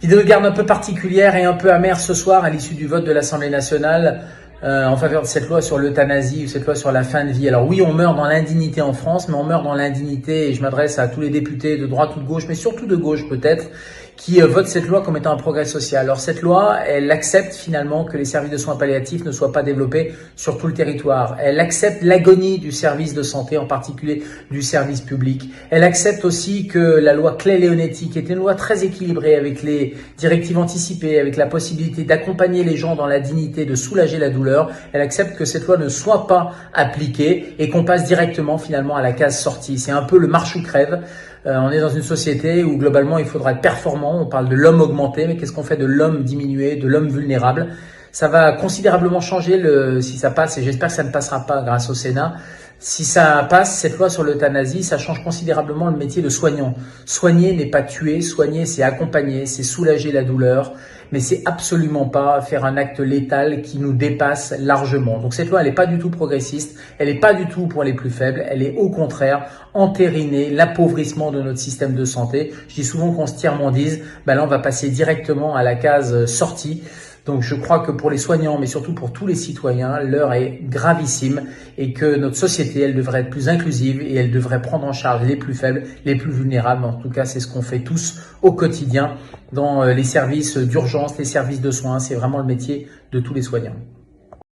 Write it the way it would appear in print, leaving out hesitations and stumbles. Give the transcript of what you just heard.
Idée de garde un peu particulière et un peu amère ce soir à l'issue du vote de l'Assemblée nationale en faveur de cette loi sur l'euthanasie ou cette loi sur la fin de vie. Alors oui, on meurt dans l'indignité en France, mais on meurt dans l'indignité, et je m'adresse à tous les députés de droite ou de gauche, mais surtout de gauche peut-être, qui votent cette loi comme étant un progrès social. Alors cette loi, elle accepte finalement que les services de soins palliatifs ne soient pas développés sur tout le territoire. Elle accepte l'agonie du service de santé, en particulier du service public. Elle accepte aussi que la loi Claeys-Leonetti, qui était une loi très équilibrée avec les directives anticipées, avec la possibilité d'accompagner les gens dans la dignité, de soulager la douleur, elle accepte que cette loi ne soit pas appliquée et qu'on passe directement finalement à la case sortie. C'est un peu le marche ou crève. On est dans une société où globalement il faudra être performant, on parle de l'homme augmenté, mais qu'est-ce qu'on fait de l'homme diminué, de l'homme vulnérable? Ça va considérablement changer si ça passe, et j'espère que ça ne passera pas grâce au Sénat. Si ça passe, cette loi sur l'euthanasie, ça change considérablement le métier de soignant. Soigner n'est pas tuer, soigner c'est accompagner, c'est soulager la douleur, mais c'est absolument pas faire un acte létal qui nous dépasse largement. Donc cette loi, elle n'est pas du tout progressiste, elle n'est pas du tout pour les plus faibles, elle est au contraire entériner l'appauvrissement de notre système de santé. Je dis souvent qu'on se tiers-mondise, là on va passer directement à la case sortie. Donc je crois que pour les soignants, mais surtout pour tous les citoyens, l'heure est gravissime et que notre société, elle devrait être plus inclusive et elle devrait prendre en charge les plus faibles, les plus vulnérables. En tout cas, c'est ce qu'on fait tous au quotidien dans les services d'urgence, les services de soins. C'est vraiment le métier de tous les soignants.